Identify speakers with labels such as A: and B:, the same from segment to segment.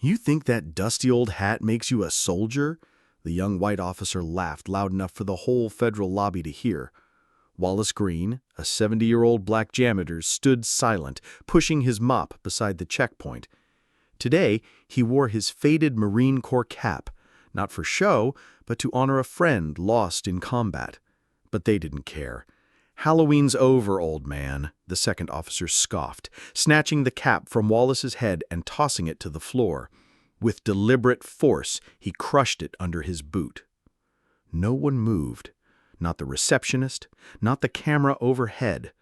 A: You think that dusty old hat makes you a soldier? The young white officer laughed loud enough for the whole federal lobby to hear. Wallace Green, a 70-year-old black janitor, stood silent, pushing his mop beside the checkpoint. Today, he wore his faded Marine Corps cap, not for show, but to honor a friend lost in combat. But they didn't care. "Halloween's over, old man," the second officer scoffed, snatching the cap from Wallace's head and tossing it to the floor. With deliberate force, he crushed it under his boot. No one moved. Not the receptionist, not the camera overhead.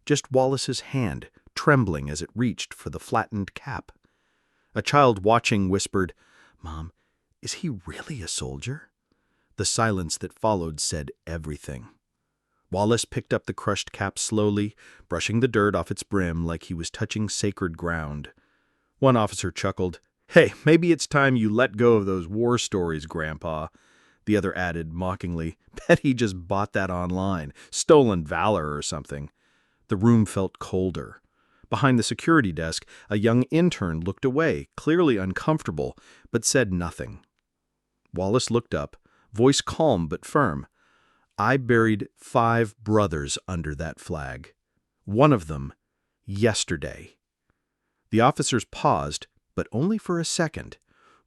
A: Just Wallace's hand, trembling as it reached for the flattened cap. A child watching whispered, "Mom, is he really a soldier?" The silence that followed said everything. Wallace picked up the crushed cap slowly, brushing the dirt off its brim like he was touching sacred ground. One officer chuckled, "Hey, maybe it's time you let go of those war stories, Grandpa." The other added mockingly, "Bet he just bought that online, stolen valor or something." The room felt colder. Behind the security desk, a young intern looked away, clearly uncomfortable, but said nothing. Wallace looked up, voice calm but firm. "I buried 5 brothers under that flag. One of them, yesterday." The officers paused, but only for a second.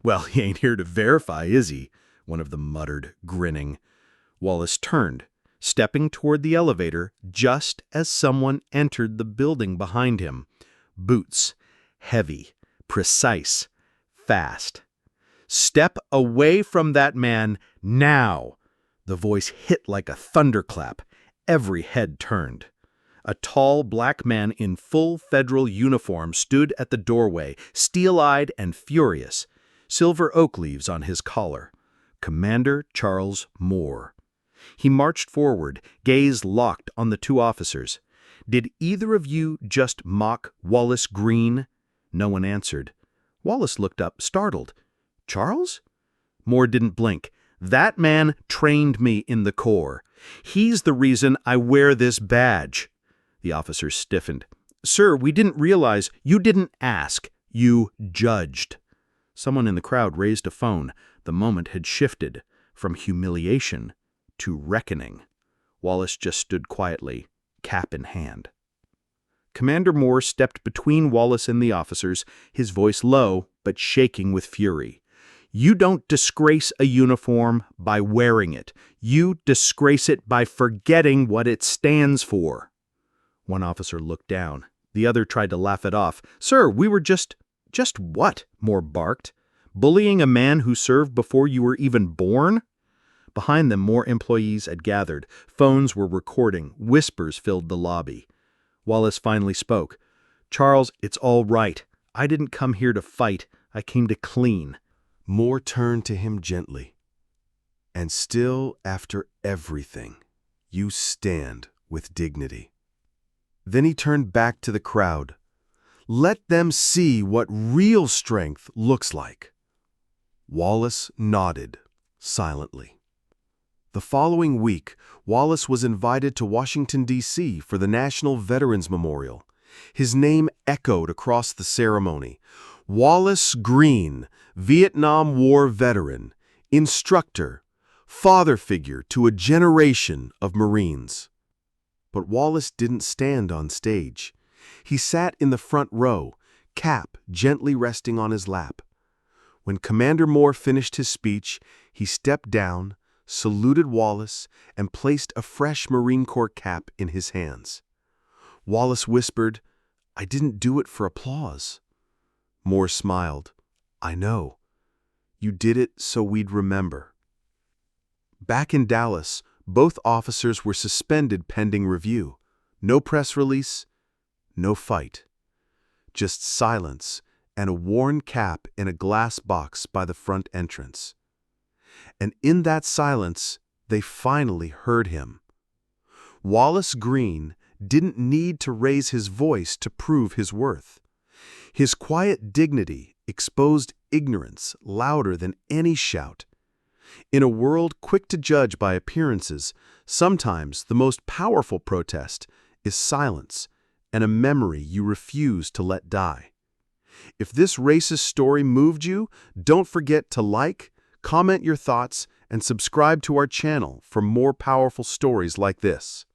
A: "Well, he ain't here to verify, is he?" one of them muttered, grinning. Wallace turned, stepping toward the elevator just as someone entered the building behind him. Boots, heavy, precise, fast. "Step away from that man, now!" The voice hit like a thunderclap. Every head turned. A tall black man in full federal uniform stood at the doorway, steel-eyed and furious, silver oak leaves on his collar. Commander Charles Moore. He marched forward, gaze locked on the 2 officers. "Did either of you just mock Wallace Green?" No one answered. Wallace looked up, startled. "Charles?" Moore didn't blink. "That man trained me in the Corps. He's the reason I wear this badge." The officer stiffened. "Sir, we didn't realize. You didn't ask. You judged." Someone in the crowd raised a phone. The moment had shifted from humiliation to reckoning. Wallace just stood quietly, cap in hand. Commander Moore stepped between Wallace and the officers, his voice low but shaking with fury. "You don't disgrace a uniform by wearing it. You disgrace it by forgetting what it stands for." One officer looked down. The other tried to laugh it off. "Sir, we were just what?" Moore barked. "Bullying a man who served before you were even born?" Behind them, more employees had gathered. Phones were recording. Whispers filled the lobby. Wallace finally spoke. "Charles, it's all right. I didn't come here to fight. I came to clean."
B: Moore turned to him gently. "And still, after everything, you stand with dignity." Then he turned back to the crowd. "Let them see what real strength looks like." Wallace nodded silently. The following week, Wallace was invited to Washington, D.C. for the National Veterans Memorial. His name echoed across the ceremony. Wallace Green, Vietnam War veteran, instructor, father figure to a generation of Marines. But Wallace didn't stand on stage. He sat in the front row, cap gently resting on his lap. When Commander Moore finished his speech, he stepped down, saluted Wallace, and placed a fresh Marine Corps cap in his hands. Wallace whispered, "I didn't do it for applause." Moore smiled. "I know. You did it so we'd remember." Back in Dallas, both officers were suspended pending review. No press release, no fight. Just silence and a worn cap in a glass box by the front entrance. And in that silence, they finally heard him. Wallace Green didn't need to raise his voice to prove his worth. His quiet dignity exposed ignorance louder than any shout. In a world quick to judge by appearances, sometimes the most powerful protest is silence and a memory you refuse to let die. If this racist story moved you, don't forget to like, comment your thoughts, and subscribe to our channel for more powerful stories like this.